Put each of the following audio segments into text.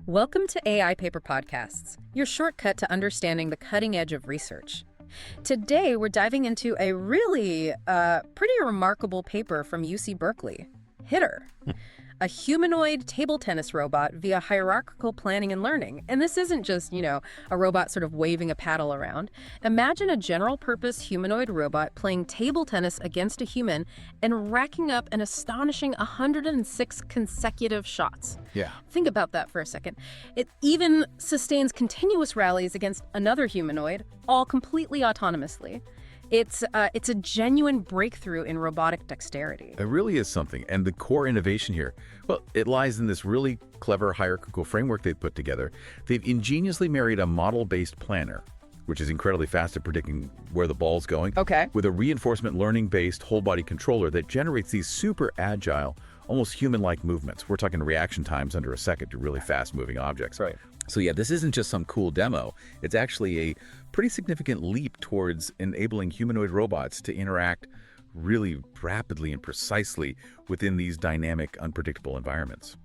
Welcome to AI Paper Podcasts, your shortcut to understanding the cutting edge of research. Today, we're diving into a really pretty remarkable paper from UC Berkeley, HITTER, a humanoid table tennis robot via hierarchical planning and learning. And this isn't just, a robot sort of waving a paddle around. Imagine a general-purpose humanoid robot playing table tennis against a human and racking up an astonishing 106 consecutive shots. Yeah. Think about that for a second. It even sustains continuous rallies against another humanoid, all completely autonomously. It's a genuine breakthrough in robotic dexterity. It really is something. And the core innovation here, well, it lies in this really clever hierarchical framework they've put together. They've ingeniously married a model-based planner, which is incredibly fast at predicting where the ball's going, with a reinforcement learning-based whole-body controller that generates these super agile, almost human-like movements. We're talking reaction times under a second to really fast-moving objects. Right. So yeah, this isn't just some cool demo. It's actually a pretty significant leap towards enabling humanoid robots to interact really rapidly and precisely within these dynamic, unpredictable environments.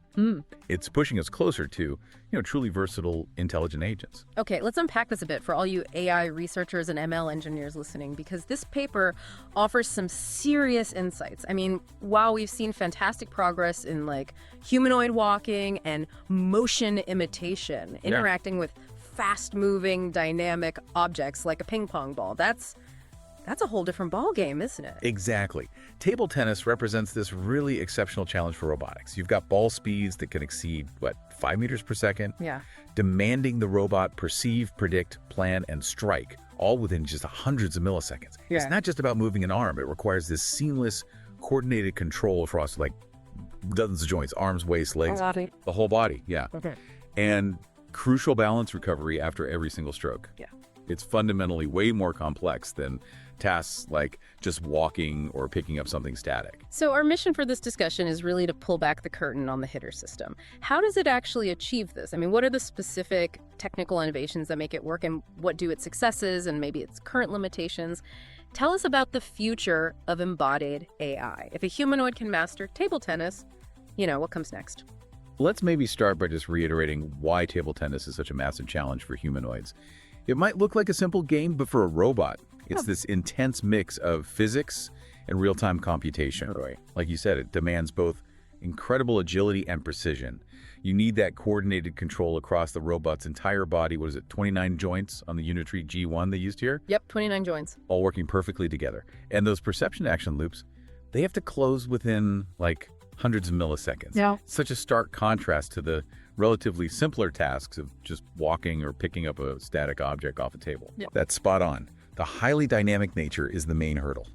It's pushing us closer to, truly versatile, intelligent agents. Okay, let's unpack this a bit for all you AI researchers and ML engineers listening, because this paper offers some serious insights. I mean, while we've seen fantastic progress in humanoid walking and motion imitation, interacting with fast-moving, dynamic objects like a ping pong ball, that's a whole different ballgame, isn't it? Exactly. Table tennis represents this really exceptional challenge for robotics. You've got ball speeds that can exceed, 5 meters per second? Yeah. Demanding the robot perceive, predict, plan, and strike, all within just hundreds of milliseconds. Yeah. It's not just about moving an arm. It requires this seamless, coordinated control across dozens of joints, arms, waist, legs, the whole body, yeah. Okay. And crucial balance recovery after every single stroke. Yeah. It's fundamentally way more complex than tasks like just walking or picking up something static. So our mission for this discussion is really to pull back the curtain on the HITTER system. How does it actually achieve this? I mean, what are the specific technical innovations that make it work, and what do its successes and maybe its current limitations? Tell us about the future of embodied AI. If a humanoid can master table tennis, what comes next? Let's maybe start by just reiterating why table tennis is such a massive challenge for humanoids. It might look like a simple game, but for a robot, it's this intense mix of physics and real-time computation. Right. Like you said, it demands both incredible agility and precision. You need that coordinated control across the robot's entire body. 29 joints on the Unitary G1 they used here? Yep, 29 joints. All working perfectly together. And those perception action loops, they have to close within hundreds of milliseconds. Yeah. Such a stark contrast to the relatively simpler tasks of just walking or picking up a static object off a table. Yep. That's spot on. The highly dynamic nature is the main hurdle.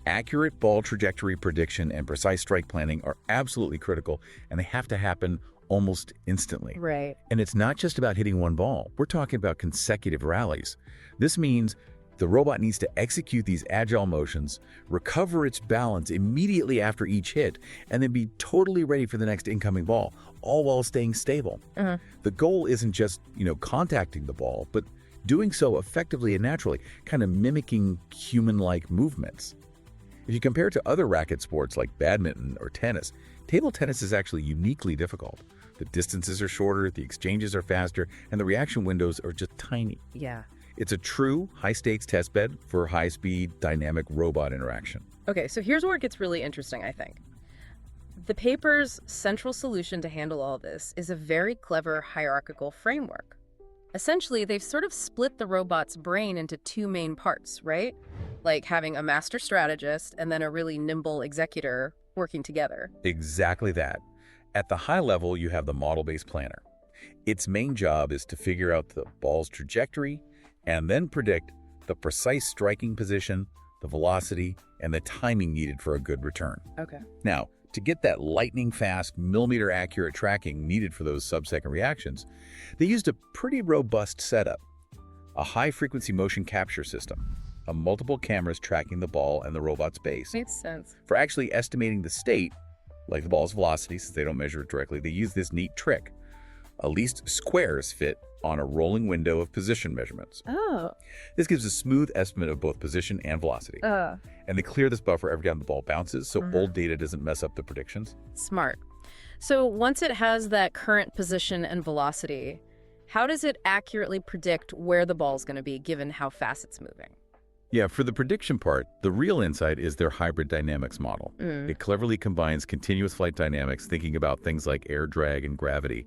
Accurate ball trajectory prediction and precise strike planning are absolutely critical, and they have to happen almost instantly. Right. And it's not just about hitting one ball. We're talking about consecutive rallies. This means the robot needs to execute these agile motions, recover its balance immediately after each hit, and then be totally ready for the next incoming ball, all while staying stable. The goal isn't just, contacting the ball, but doing so effectively and naturally, kind of mimicking human-like movements. If you compare it to other racket sports like badminton or tennis, table tennis is actually uniquely difficult. The distances are shorter, the exchanges are faster, and the reaction windows are just tiny. Yeah. It's a true high-stakes testbed for high-speed, dynamic robot interaction. Okay, so here's where it gets really interesting, I think. The paper's central solution to handle all this is a very clever hierarchical framework. Essentially, they've sort of split the robot's brain into two main parts, right? Like having a master strategist and then a really nimble executor working together. Exactly that. At the high level, you have the model-based planner. Its main job is to figure out the ball's trajectory and then predict the precise striking position, the velocity, and the timing needed for a good return. Okay. Now, to get that lightning-fast, millimeter-accurate tracking needed for those sub-second reactions, they used a pretty robust setup. A high-frequency motion capture system, multiple cameras tracking the ball and the robot's base. Makes sense. For actually estimating the state, like the ball's velocity, since they don't measure it directly, they use this neat trick. At least squares fit on a rolling window of position measurements. Oh. This gives a smooth estimate of both position and velocity. And they clear this buffer every time the ball bounces, so old data doesn't mess up the predictions. Smart. So once it has that current position and velocity, how does it accurately predict where the ball's going to be given how fast it's moving? Yeah, for the prediction part, the real insight is their hybrid dynamics model. It cleverly combines continuous flight dynamics, thinking about things like air drag and gravity.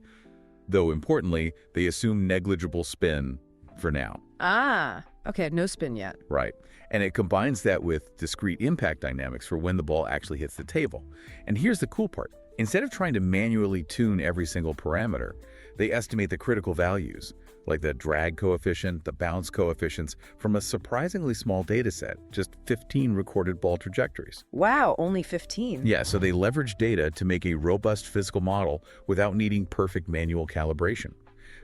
Though importantly, they assume negligible spin for now. Ah, okay, no spin yet. Right. And it combines that with discrete impact dynamics for when the ball actually hits the table. And here's the cool part. Instead of trying to manually tune every single parameter, they estimate the critical values, like the drag coefficient, the bounce coefficients, from a surprisingly small data set, just 15 recorded ball trajectories. Wow, only 15. Yeah, so they leverage data to make a robust physical model without needing perfect manual calibration.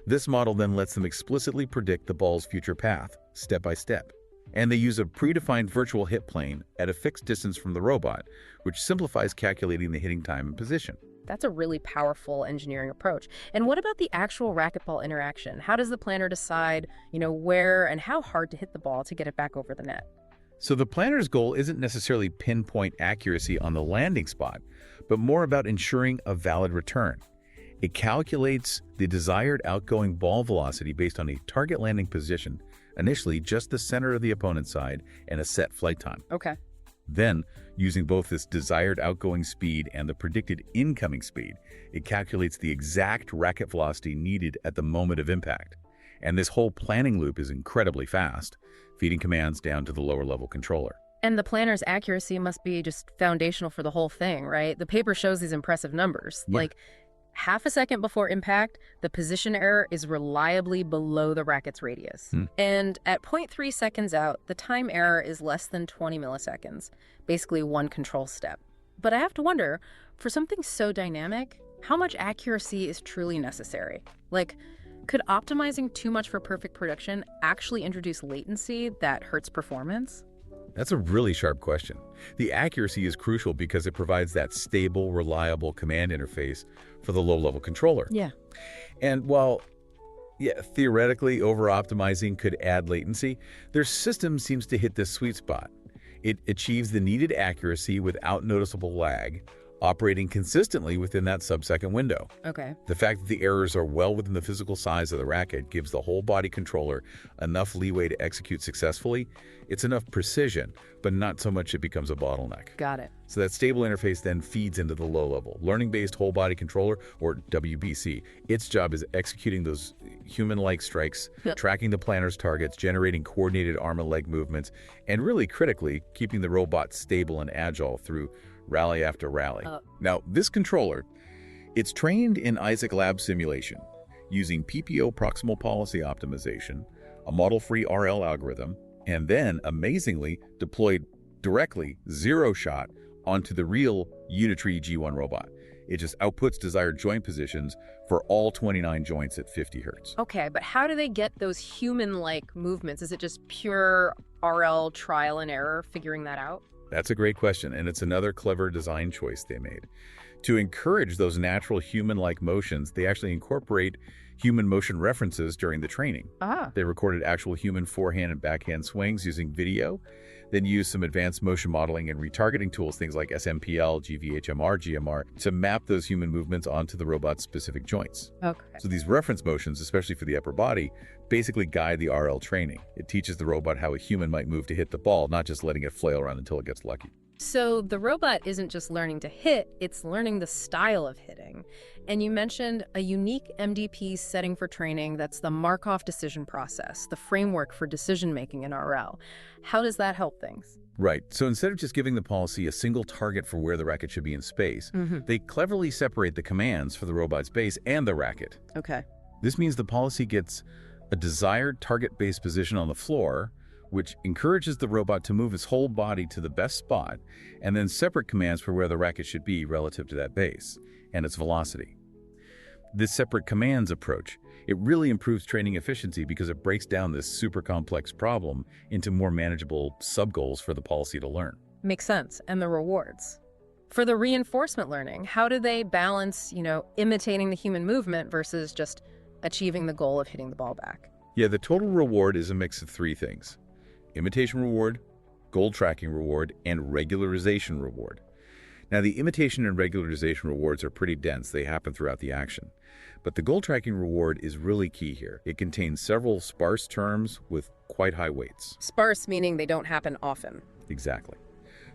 This model then lets them explicitly predict the ball's future path, step by step. And they use a predefined virtual hit plane at a fixed distance from the robot, which simplifies calculating the hitting time and position. That's a really powerful engineering approach. And what about the actual racquetball interaction? How does the planner decide, where and how hard to hit the ball to get it back over the net? So the planner's goal isn't necessarily pinpoint accuracy on the landing spot, but more about ensuring a valid return. It calculates the desired outgoing ball velocity based on a target landing position, initially just the center of the opponent's side, and a set flight time. Okay. Then, using both this desired outgoing speed and the predicted incoming speed, it calculates the exact racket velocity needed at the moment of impact. And this whole planning loop is incredibly fast, feeding commands down to the lower level controller. And the planner's accuracy must be just foundational for the whole thing, right? The paper shows these impressive numbers. Yeah. Like half a second before impact, the position error is reliably below the racket's radius. And at 0.3 seconds out, the time error is less than 20 milliseconds, basically one control step. But I have to wonder, for something so dynamic, how much accuracy is truly necessary? Like, could optimizing too much for perfect prediction actually introduce latency that hurts performance? That's a really sharp question. The accuracy is crucial because it provides that stable, reliable command interface for the low-level controller. Yeah. And while, theoretically over-optimizing could add latency, their system seems to hit this sweet spot. It achieves the needed accuracy without noticeable lag, operating consistently within that sub-second window. Okay. The fact that the errors are well within the physical size of the racket gives the whole body controller enough leeway to execute successfully. It's enough precision, but not so much it becomes a bottleneck. Got it. So that stable interface then feeds into the low-level, learning-based whole body controller, or WBC. Its job is executing those human-like strikes, tracking the planner's targets, generating coordinated arm and leg movements, and really critically, keeping the robot stable and agile through rally after rally. Now, this controller, it's trained in Isaac Lab simulation using PPO proximal policy optimization, a model-free RL algorithm, and then, amazingly, deployed directly, zero shot, onto the real Unitree G1 robot. It just outputs desired joint positions for all 29 joints at 50 hertz. Okay, but how do they get those human-like movements? Is it just pure RL trial and error figuring that out? That's a great question, and it's another clever design choice they made. To encourage those natural human-like motions, they actually incorporate human motion references during the training. They recorded actual human forehand and backhand swings using video, then used some advanced motion modeling and retargeting tools, things like SMPL, GVHMR, GMR, to map those human movements onto the robot's specific joints. Okay. So these reference motions, especially for the upper body, basically guide the RL training. It teaches the robot how a human might move to hit the ball, not just letting it flail around until it gets lucky. So the robot isn't just learning to hit, it's learning the style of hitting. And you mentioned a unique MDP setting for training that's the Markov decision process, the framework for decision-making in RL. How does that help things? Right. So instead of just giving the policy a single target for where the racket should be in space, they cleverly separate the commands for the robot's base and the racket. Okay. This means the policy gets a desired target-based position on the floor, which encourages the robot to move its whole body to the best spot, and then separate commands for where the racket should be relative to that base and its velocity. This separate commands approach, it really improves training efficiency because it breaks down this super complex problem into more manageable sub-goals for the policy to learn. Makes sense. And the rewards. For the reinforcement learning, how do they balance, imitating the human movement versus just achieving the goal of hitting the ball back? Yeah, the total reward is a mix of three things: imitation reward, goal tracking reward, and regularization reward. Now, the imitation and regularization rewards are pretty dense. They happen throughout the action. But the goal tracking reward is really key here. It contains several sparse terms with quite high weights. Sparse meaning they don't happen often. Exactly.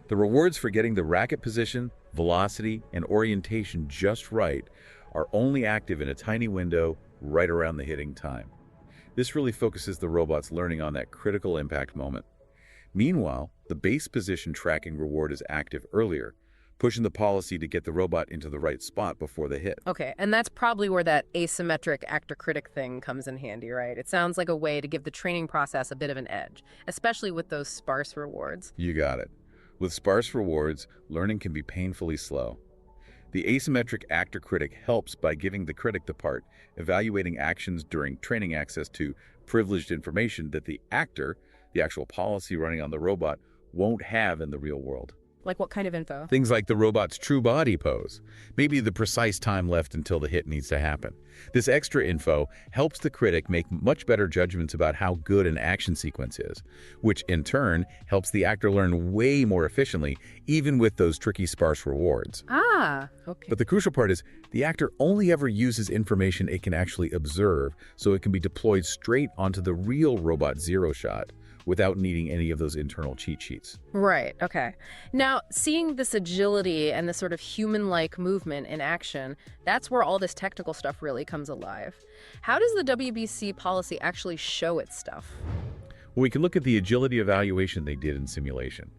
The rewards for getting the racket position, velocity, and orientation just right are only active in a tiny window right around the hitting time. This really focuses the robot's learning on that critical impact moment. Meanwhile, the base position tracking reward is active earlier, pushing the policy to get the robot into the right spot before the hit. Okay, and that's probably where that asymmetric actor-critic thing comes in handy, right? It sounds like a way to give the training process a bit of an edge, especially with those sparse rewards. You got it. With sparse rewards, learning can be painfully slow. The asymmetric actor-critic helps by giving the critic the part, evaluating actions during training access to privileged information that the actor, the actual policy running on the robot, won't have in the real world. Like what kind of info? Things like the robot's true body pose, maybe the precise time left until the hit needs to happen. This extra info helps the critic make much better judgments about how good an action sequence is, which in turn helps the actor learn way more efficiently, even with those tricky sparse rewards. Ah, okay. But the crucial part is the actor only ever uses information it can actually observe, so it can be deployed straight onto the real robot zero shot, without needing any of those internal cheat sheets. Right, okay. Now, seeing this agility and this sort of human-like movement in action, that's where all this technical stuff really comes alive. How does the WBC policy actually show its stuff? Well, we can look at the agility evaluation they did in simulation.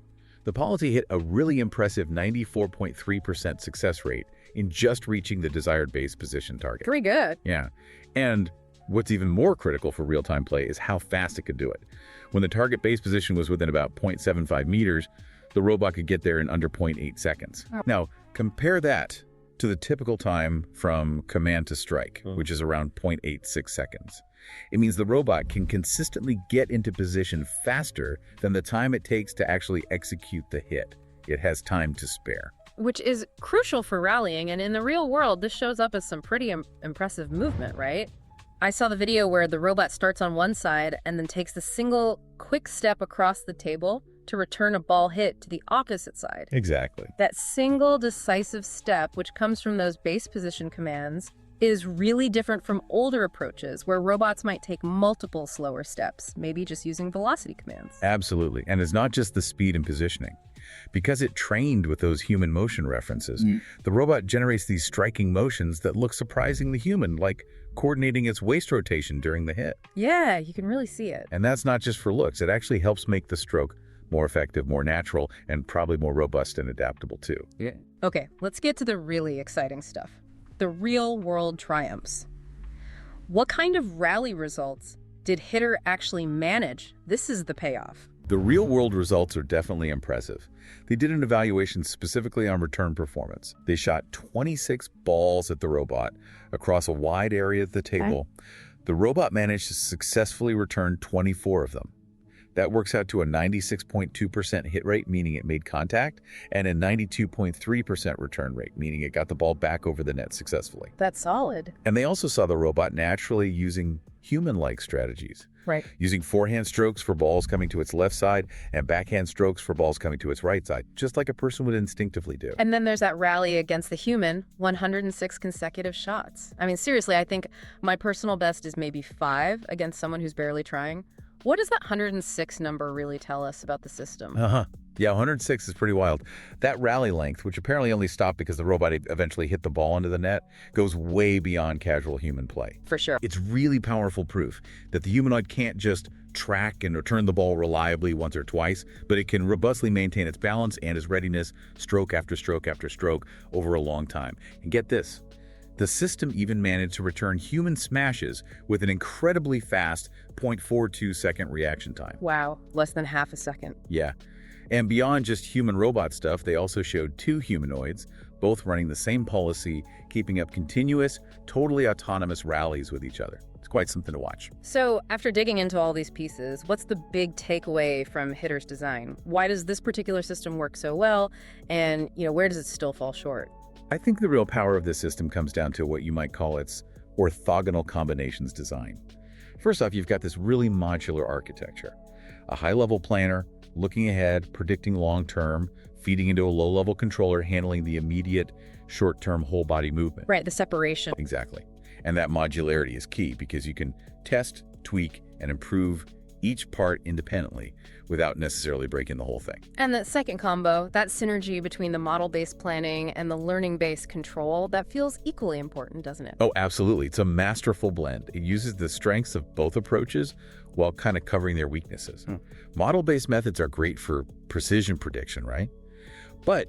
The policy hit a really impressive 94.3% success rate in just reaching the desired base position target. Pretty good. Yeah, and what's even more critical for real-time play is how fast it could do it. When the target base position was within about 0.75 meters, the robot could get there in under 0.8 seconds. Now, compare that to the typical time from command to strike, which is around 0.86 seconds. It means the robot can consistently get into position faster than the time it takes to actually execute the hit. It has time to spare. Which is crucial for rallying, and in the real world, this shows up as some pretty impressive movement, right? I saw the video where the robot starts on one side and then takes the single quick step across the table to return a ball hit to the opposite side. Exactly. That single decisive step, which comes from those base position commands, is really different from older approaches where robots might take multiple slower steps, maybe just using velocity commands. Absolutely. And it's not just the speed and positioning. Because it trained with those human motion references, the robot generates these striking motions that look surprisingly human, like coordinating its waist rotation during the hit. Yeah, you can really see it. And that's not just for looks. It actually helps make the stroke more effective, more natural, and probably more robust and adaptable too. Yeah. Okay, let's get to the really exciting stuff. The real-world triumphs. What kind of rally results did HITTER actually manage? This is the payoff. The real-world results are definitely impressive. They did an evaluation specifically on return performance. They shot 26 balls at the robot across a wide area of the table. The robot managed to successfully return 24 of them. That works out to a 96.2% hit rate, meaning it made contact, and a 92.3% return rate, meaning it got the ball back over the net successfully. That's solid. And they also saw the robot naturally using human-like strategies. Right. Using forehand strokes for balls coming to its left side and backhand strokes for balls coming to its right side, just like a person would instinctively do. And then there's that rally against the human, 106 consecutive shots. I mean, seriously, I think my personal best is maybe 5 against someone who's barely trying. What does that 106 number really tell us about the system? Yeah, 106 is pretty wild. That rally length, which apparently only stopped because the robot eventually hit the ball into the net, goes way beyond casual human play. For sure. It's really powerful proof that the humanoid can't just track and return the ball reliably once or twice, but it can robustly maintain its balance and its readiness stroke after stroke after stroke over a long time. And get this. The system even managed to return human smashes with an incredibly fast 0.42 second reaction time. Wow, less than half a second. Yeah. And beyond just human-robot stuff, they also showed 2 humanoids, both running the same policy, keeping up continuous, totally autonomous rallies with each other. It's quite something to watch. So, after digging into all these pieces, what's the big takeaway from HITTER's design? Why does this particular system work so well? And, where does it still fall short? I think the real power of this system comes down to what you might call its orthogonal combinations design. First off, you've got this really modular architecture. A high-level planner, looking ahead, predicting long-term, feeding into a low-level controller, handling the immediate short-term whole-body movement. Right, the separation. Exactly. And that modularity is key because you can test, tweak, and improve each part independently without necessarily breaking the whole thing. And that second combo, that synergy between the model-based planning and the learning-based control, that feels equally important, doesn't it? Oh, absolutely. It's a masterful blend. It uses the strengths of both approaches while kind of covering their weaknesses. Model-based methods are great for precision prediction, right? But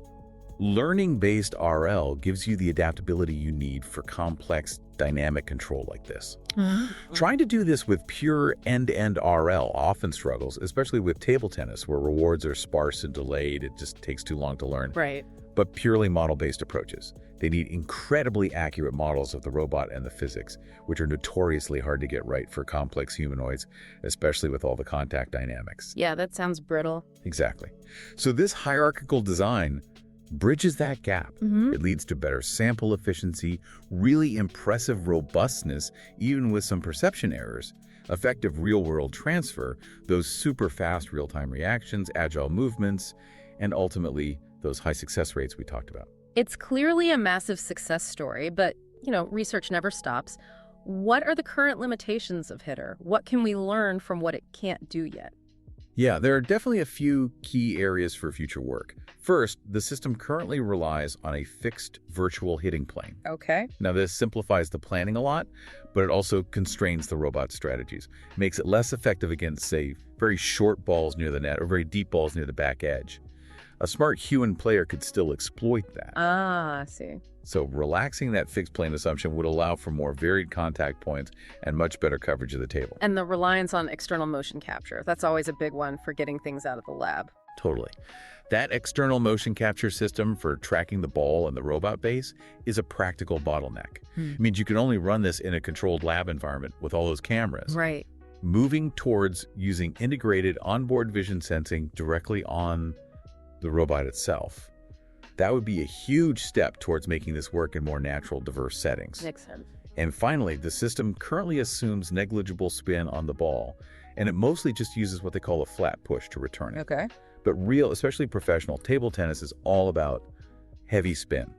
learning-based RL gives you the adaptability you need for complex dynamic control like this. Trying to do this with pure end-to-end RL often struggles, especially with table tennis, where rewards are sparse and delayed. It just takes too long to learn. Right. But purely model-based approaches, they need incredibly accurate models of the robot and the physics, which are notoriously hard to get right for complex humanoids, especially with all the contact dynamics. Yeah, that sounds brittle. Exactly. So this hierarchical design bridges that gap. It leads to better sample efficiency, really impressive robustness, even with some perception errors, effective real-world transfer, those super fast real-time reactions, agile movements, and ultimately those high success rates we talked about. It's clearly a massive success story, but, research never stops. What are the current limitations of HITTER? What can we learn from what it can't do yet? Yeah, there are definitely a few key areas for future work. First, the system currently relies on a fixed virtual hitting plane. Okay. Now, this simplifies the planning a lot, but it also constrains the robot's strategies, makes it less effective against, say, very short balls near the net or very deep balls near the back edge. A smart human player could still exploit that. I see. So relaxing that fixed plane assumption would allow for more varied contact points and much better coverage of the table. And the reliance on external motion capture, that's always a big one for getting things out of the lab. Totally. That external motion capture system for tracking the ball and the robot base is a practical bottleneck. It means you can only run this in a controlled lab environment with all those cameras. Right. Moving towards using integrated onboard vision sensing directly on the robot itself, that would be a huge step towards making this work in more natural, diverse settings. Makes sense. And finally, the system currently assumes negligible spin on the ball, and it mostly just uses what they call a flat push to return it. Okay. But real, especially professional table tennis, is all about heavy spin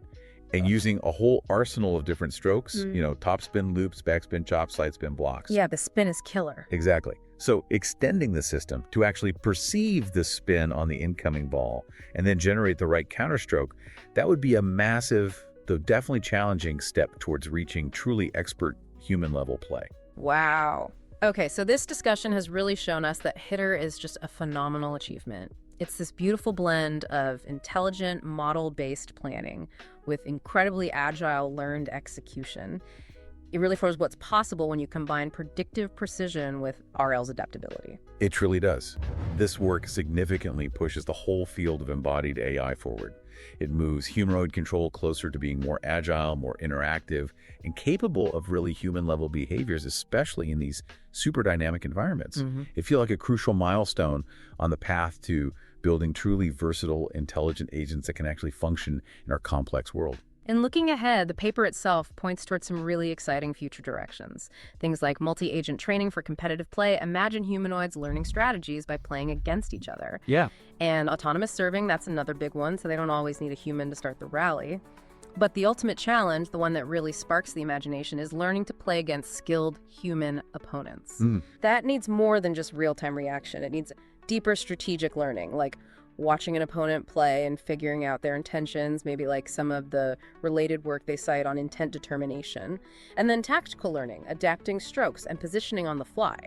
and using a whole arsenal of different strokes, top spin loops, backspin chop, side spin blocks. Yeah, the spin is killer. Exactly. So extending the system to actually perceive the spin on the incoming ball and then generate the right counterstroke, that would be a massive, though definitely challenging step towards reaching truly expert human-level play. Wow. Okay, so this discussion has really shown us that HITTER is just a phenomenal achievement. It's this beautiful blend of intelligent, model-based planning with incredibly agile, learned execution. It really shows what's possible when you combine predictive precision with RL's adaptability. It truly does. This work significantly pushes the whole field of embodied AI forward. It moves humanoid control closer to being more agile, more interactive, and capable of really human-level behaviors, especially in these super dynamic environments. It feels like a crucial milestone on the path to building truly versatile, intelligent agents that can actually function in our complex world. And looking ahead, the paper itself points towards some really exciting future directions. Things like multi-agent training for competitive play. Imagine humanoids learning strategies by playing against each other. Yeah. And autonomous serving, that's another big one, so they don't always need a human to start the rally. But the ultimate challenge, the one that really sparks the imagination, is learning to play against skilled human opponents. That needs more than just real-time reaction. It needs deeper strategic learning, like watching an opponent play and figuring out their intentions, maybe like some of the related work they cite on intent determination. And then tactical learning, adapting strokes and positioning on the fly.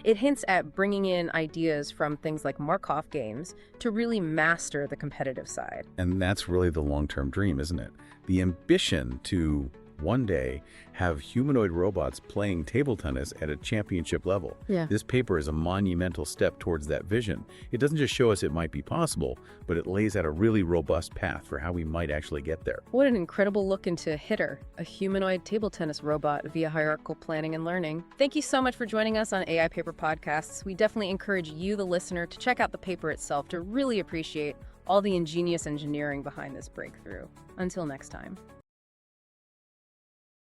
It hints at bringing in ideas from things like Markov games to really master the competitive side. And that's really the long-term dream, isn't it? The ambition to one day have humanoid robots playing table tennis at a championship level. Yeah. This paper is a monumental step towards that vision. It doesn't just show us it might be possible, but it lays out a really robust path for how we might actually get there. What an incredible look into HITTER, a humanoid table tennis robot via hierarchical planning and learning. Thank you so much for joining us on AI Paper Podcasts. We definitely encourage you, the listener, to check out the paper itself to really appreciate all the ingenious engineering behind this breakthrough. Until next time.